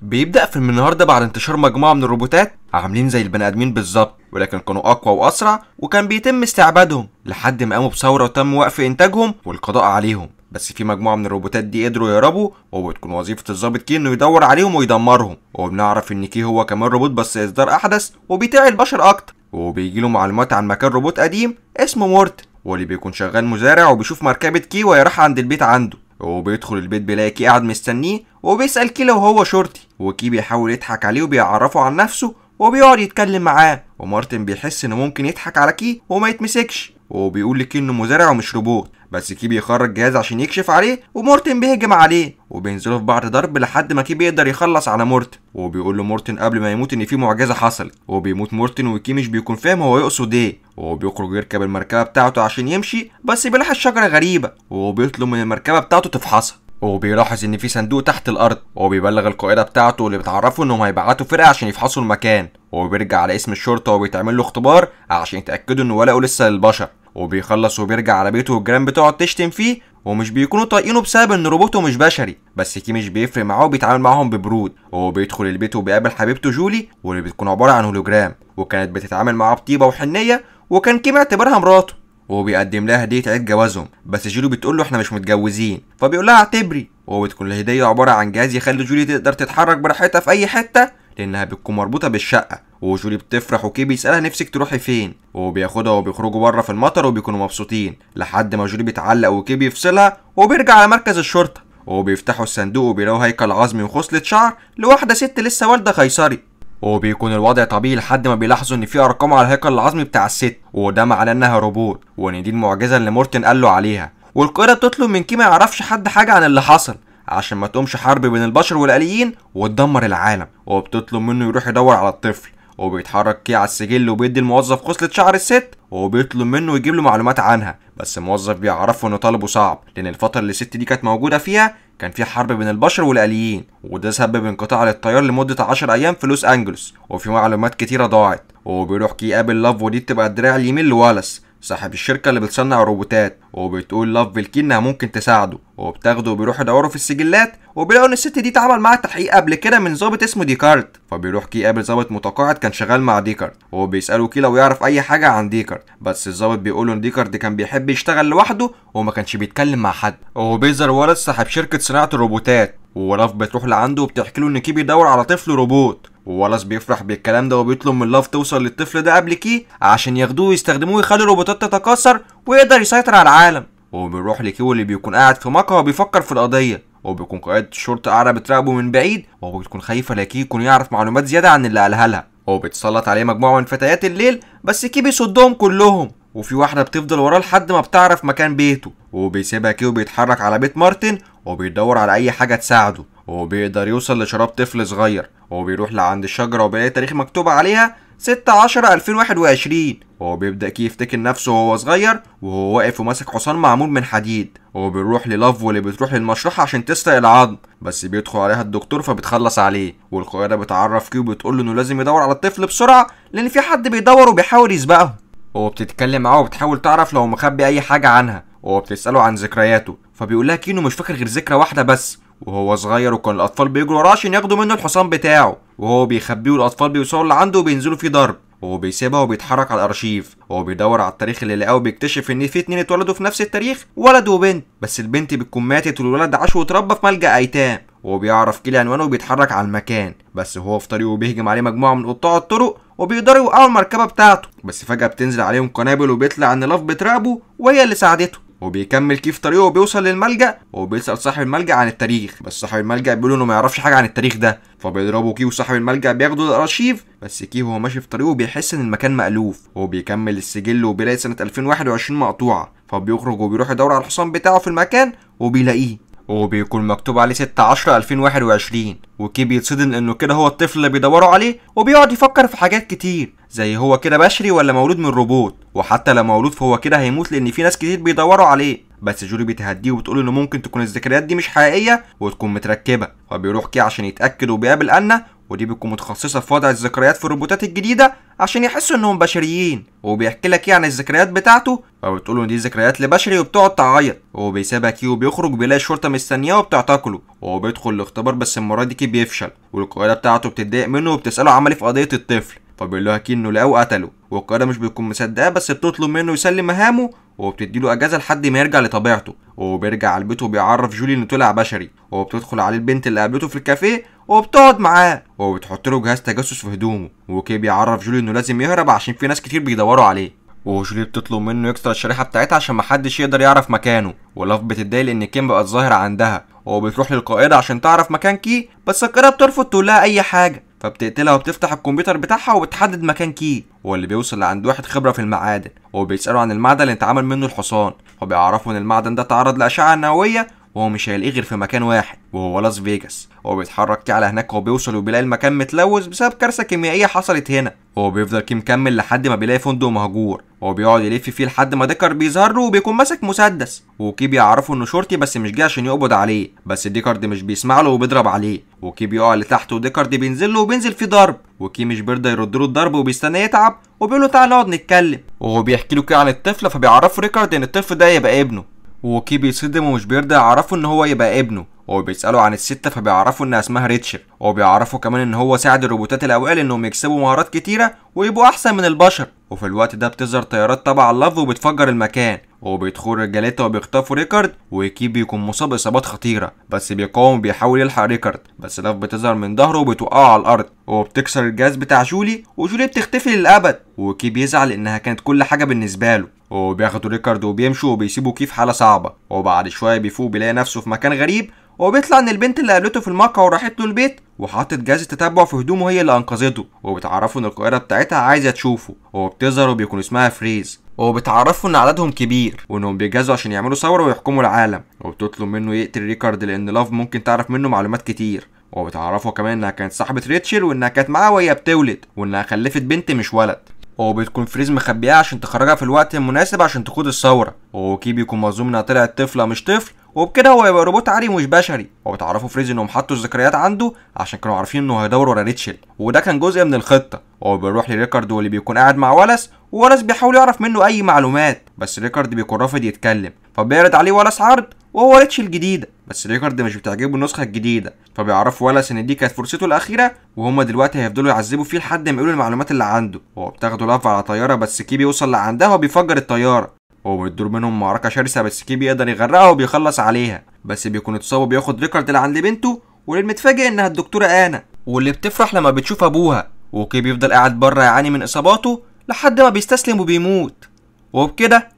بيبدأ فيلم النهارده بعد انتشار مجموعة من الروبوتات عاملين زي البني آدمين بالظبط، ولكن كانوا أقوى وأسرع، وكان بيتم استعبادهم لحد ما قاموا بثورة وتم وقف إنتاجهم والقضاء عليهم. بس في مجموعة من الروبوتات دي قدروا يهربوا، وبتكون وظيفة الضابط كي إنه يدور عليهم ويدمرهم. وبنعرف إن كي هو كمان روبوت بس إصدار أحدث وبيطيع البشر أكتر، وبيجيله معلومات عن مكان روبوت قديم اسمه مورتن، واللي بيكون شغال مزارع وبيشوف مركبة كي وهي رايحة عند البيت عنده. وبيدخل البيت بيلاقي كي قاعد مستنيه وبيسأل كي لو هو شرطي، وكي بيحاول يضحك عليه وبيعرفه عن نفسه وبيقعد يتكلم معاه. ومارتن بيحس انه ممكن يضحك على كي وما يتمسكش، وبيقول لكي انه مزارع ومش روبوت. بس كي بيخرج جهاز عشان يكشف عليه، ومورتن بيهجم عليه وبينزلوا في بعض ضرب لحد ما كي بيقدر يخلص على مورتن. وبيقول له مورتن قبل ما يموت ان في معجزه حصلت، وبيموت مورتن وكي مش بيكون فاهم هو يقصد ايه. وبيخرج يركب المركبه بتاعته عشان يمشي، بس بيلاحظ شجره غريبه وبيطلب من المركبه بتاعته تفحصها. وبيلاحظ ان في صندوق تحت الارض، وبيبلغ القائده بتاعته اللي بتعرفه انهم هيبعتوا فرقه عشان يفحصوا المكان. وبيرجع على اسم الشرطه وبيتعمل له اختبار عشان يتاكدوا انه ولقوا لسه للبشر. وبيخلص وبيرجع على بيته والجيران بتقعد تشتم فيه، ومش بيكونوا طايقينه بسبب ان روبوته مش بشري. بس كي مش بيفرق معاه وبيتعامل معاهم ببرود. وبيدخل البيت وبيقابل حبيبته جولي، واللي بتكون عباره عن هولوجرام، وكانت بتتعامل معاه بطيبه وحنيه، وكان كي معتبرها مراته. وبيقدم لها هديه عيد جوازهم، بس جولي بتقول له احنا مش متجوزين، فبيقول لها اعتبري. وبتكون الهديه عباره عن جهاز يخلي جولي تقدر تتحرك براحتها في اي حته، لانها بتكون مربوطه بالشقه. وجولي بتفرح وكي بيسالها نفسك تروحي فين، وبياخدها وبيخرجوا بره في المطر وبيكونوا مبسوطين لحد ما جولي بيتعلق وكي بيفصلها، وبيرجع على مركز الشرطه. وبيفتحوا الصندوق وبيلاقوا هيكل عظمي وخصله شعر لواحده ست لسه والده قيصري. وبيكون الوضع طبيعي لحد ما بيلاحظوا ان في ارقام على الهيكل العظمي بتاع الست، وده معناه انها روبوت، وان دي المعجزه اللي مورتن قال له عليها. والقائده بتطلب من كي ما يعرفش حد حاجه عن اللي حصل عشان ما تقومش حرب بين البشر والآليين وتدمر العالم. وبتطلب منه يروح يدور على الطفل، وبيتحرك كي على السجل وبيدي الموظف خصلة شعر الست، وبيطلب منه يجيب له معلومات عنها. بس الموظف بيعرفه انه طلبه صعب، لان الفتره اللي الست دي كانت موجوده فيها كان في حرب بين البشر والآليين، وده سبب انقطاع للتيار لمده 10 ايام في لوس انجلوس، وفي معلومات كتيره ضاعت. وبيروح كي يقابل لاف، ودي بتبقى الدراع اليمين لوالاس صاحب الشركه اللي بتصنع الروبوتات. وبتقول لاف بالكي انها ممكن تساعده، وبتاخده وبيروحوا يدوروا في السجلات، وبيلاقوا ان الست دي اتعمل معاها تحقيق قبل كده من ضابط اسمه ديكارت. فبيروح كي يقابل ضابط متقاعد كان شغال مع ديكارت، وبيساله كي لو يعرف اي حاجه عن ديكارت. بس الضابط بيقول ان ديكارت كان بيحب يشتغل لوحده وما كانش بيتكلم مع حد. وبيظهر ولد صاحب شركه صناعه الروبوتات، ولاف بتروح لعنده وبتحكي له ان كي بيدور على طفل روبوت. وولاس بيفرح بالكلام ده وبيطلب من لاف توصل للطفل ده قبل كي عشان ياخدوه ويستخدموه يخلي الروبوتات تتكاثر ويقدر يسيطر على العالم. وبيروح لكي اللي بيكون قاعد في مقهى وبيفكر في القضيه، وبيكون قائد الشرطه قاعده بتراقبه من بعيد، وبتكون خايفه لكي يكون يعرف معلومات زياده عن اللي قالها لها. وبتسلط عليه مجموعه من فتيات الليل، بس كي بيصدهم كلهم، وفي واحده بتفضل وراه لحد ما بتعرف مكان بيته. وبيسيبها كي وبيتحرك على بيت مارتن، وبيدور على اي حاجه تساعده. وبيقدر يوصل لشراب طفل صغير، وبيروح لعند الشجره وبيلاقي تاريخ مكتوب عليها 6/10/2021. وبيبدأ كي يفتكر نفسه وهو صغير وهو واقف وماسك حصان معمول من حديد. وبيروح للاف واللي بتروح للمشرحة عشان تسرق العظم، بس بيدخل عليها الدكتور فبتخلص عليه. والقائدة بتعرف كي وبتقول له انه لازم يدور على الطفل بسرعة لان في حد بيدور وبيحاول يسبقه. وبتتكلم معاه وبتحاول تعرف لو مخبي اي حاجة عنها، وبتسأله عن ذكرياته، فبيقول لها كي انه مش فاكر غير ذكرى واحدة بس وهو صغير، وكان الاطفال بيجروا وراه عشان ياخدوا منه الحصان بتاعه، وهو بيخبيه والاطفال بيوصلوا لعنده وبينزلوا فيه ضرب. وهو بيسيبها وبيتحرك على الارشيف، وهو بيدور على التاريخ اللي لقاه، وبيكتشف ان في 2 اتولدوا في نفس التاريخ، ولد وبنت، بس البنت بتكون ماتت والولد عاش واتربى في ملجأ ايتام. وهو بيعرف كل عنوانه وبيتحرك على المكان، بس هو في طريقه بيهجم عليه مجموعه من قطاع الطرق وبيقدروا يوقعوا المركبه بتاعته. بس فجاه بتنزل عليهم قنابل وبيطلع ان لاف بتراقبه وهي اللي ساعدته. وبيكمل كيف طريقه وبيوصل للملجأ، وبيسأل صاحب الملجأ عن التاريخ، بس صاحب الملجأ بيقول انه ما يعرفش حاجه عن التاريخ ده. فبيضربوا كي وصاحب الملجأ بياخدوا الارشيف، بس كي وهو ماشي في طريقه بيحس ان المكان مألوف. وبيكمل السجل وبيلاقي سنه 2021 مقطوعه، فبيخرج وبيروح يدور على الحصان بتاعه في المكان وبيلاقيه، وبيكون مكتوب عليه 6/10/2021. وكي بيتصدم انه كده هو الطفل اللي بيدوروا عليه، وبيقعد يفكر في حاجات كتير زي هو كده بشري ولا مولود من روبوت، وحتى لو مولود فهو كده هيموت لان في ناس كتير بيدوروا عليه. بس جولي بتهديه وبتقول انه ممكن تكون الذكريات دي مش حقيقيه وتكون متركبه. فبيروح كي عشان يتاكد وبيقابل انا، ودي بتكون متخصصة في وضع الذكريات في الروبوتات الجديدة عشان يحسوا انهم بشريين، وبيحكي لك عن الذكريات بتاعته، فبتقول له دي ذكريات لبشري وبتقعد تعيط، وهو بيسيبها كي وبيخرج بيلاقي الشرطة مستنياه وبتعتقله، وهو بيدخل الاختبار بس المرة دي كي بيفشل، والقائدة بتاعته بتتضايق منه وبتسأله عمل ايه في قضية الطفل، فبيقول لها كي انه لقاه وقتله، والقائدة مش بيكون مصدقاه بس بتطلب منه يسلم مهامه، وبتديله اجازة لحد ما يرجع لطبيعته، وبيرجع على البيت وبيعرف جولي انه طلع بشري، وبتدخل عليه البنت اللي قابلته في الكافيه وبتقعد معاه، وبتحط له جهاز تجسس في هدومه، وكي بيعرف جولي انه لازم يهرب عشان في ناس كتير بيدوروا عليه، وجولي بتطلب منه يكسر الشريحه بتاعتها عشان محدش يقدر يعرف مكانه، ولاف بتتضايق لان كيم بقت ظاهره عندها، وبتروح للقائده عشان تعرف مكان كي، بس القائده بترفض تقول لها اي حاجه، فبتقتلها وبتفتح الكمبيوتر بتاعها وبتحدد مكان كي، واللي بيوصل لعند واحد خبره في المعادن، وبيساله عن المعدن اللي اتعمل منه الحصان، فبيعرفوا ان المعدن ده تعرض لاشعه نوويه وهو مش هيلاقيه غير في مكان واحد وهو لاس فيجاس، هو بيتحرك كي على هناك وبيوصل وبيلاقي المكان متلوث بسبب كارثه كيميائيه حصلت هنا، هو بيفضل كي مكمل لحد ما بيلاقي فندق مهجور، هو بيقعد يلف فيه لحد ما ديكارد بيظهر له وبيكون ماسك مسدس، وكي بيعرفه انه شرطي بس مش جاي عشان يقبض عليه، بس ديكارد مش بيسمع له وبيضرب عليه، وكي بيقع لتحت وديكارد بينزل له وبينزل فيه ضرب، وكي مش بيرضى يرد له الضرب وبيستنى يتعب، وبيقول له تعالى نقعد نتكلم، وهو بيحكي له كي عن الطفله، فبيعرفه ريكارد ان الطفل ده يبقى ابنه، وكي بيصدم ومش بيرضى يعرفه ان هو يبقى ابنه، هو بيسأله عن الستة فبيعرفوا انها اسمها ريتشل، وبيعرفوا كمان ان هو ساعد الروبوتات الاوائل انهم يكسبوا مهارات كتيرة ويبقوا احسن من البشر، وفي الوقت ده بتظهر طيارات تبع اللاف وبتفجر المكان، وبيدخل رجالتها وبيخطفوا ريكارد، وكي بيكون مصاب اصابات خطيرة بس بيقاوم وبيحاول يلحق ريكارد، بس لاف بتظهر من ظهره وبتوقعه على الارض، وبتكسر الجهاز بتاع جولي، وجولي بتختفي للابد، وكي بيزعل انها كانت كل حاجة بالنسبة له، وبياخدوا ريكارد وبيمشوا وبيسيبوا كي في حالة صعبة، وبعد شوية بيفوق بيلاقي نفسه في مكان غريب، وبيطلع ان البنت اللي قابلته في المقهى وراحت له البيت وحطت جهاز التتبع في هدومه هي اللي انقذته، وبتعرفه ان القاهره بتاعتها عايزه تشوفه، وبتظهر وبيكون اسمها فريز، وبتعرفه ان عددهم كبير وانهم بيجهزوا عشان يعملوا ثوره ويحكموا العالم، وبتطلب منه يقتل ريكارد لان لاف ممكن تعرف منه معلومات كتير، وبتعرفه كمان انها كانت صاحبه ريتشل وانها كانت معاه وهي بتولد وانها خلفت بنت مش ولد، وبتكون فريز مخبيها عشان تخرجها في الوقت المناسب عشان تقود الثوره، وكي بيكون مظلوم انها طلعت طفله مش طفل، وبكده هو يبقى روبوت عادي مش بشري، وبتعرفوا فريز انهم حطوا الذكريات عنده عشان كانوا عارفين انه هيدور ورا ريتشل، وده كان جزء من الخطه، وهو بيروح لريكارد واللي بيكون قاعد مع ولس، وولس بيحاول يعرف منه اي معلومات بس ريكارد بيكون رافض يتكلم، فبيعرض عليه ولس عرض وهو ريتشل جديده، بس ريكارد مش بتعجبه النسخه الجديده، فبيعرف ولس ان دي كانت فرصته الاخيره، وهما دلوقتي هيفضلوا يعذبوا فيه لحد ما يقولوا المعلومات اللي عنده، وهو بتاخده لاف على طياره بس كي بيوصل لعندها وبيفجر الطياره، وبتدور منهم معركه شرسه بس كي بيقدر يغرقها وبيخلص عليها، بس بيكون اتصاب وبياخد ريكارد لعند بنته، واللي متفاجئ انها الدكتوره انا، واللي بتفرح لما بتشوف ابوها، وكي بيفضل قاعد بره يعاني من اصاباته لحد ما بيستسلم وبيموت، وبكده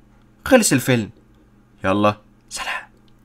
خلص الفيلم. يلا سلام.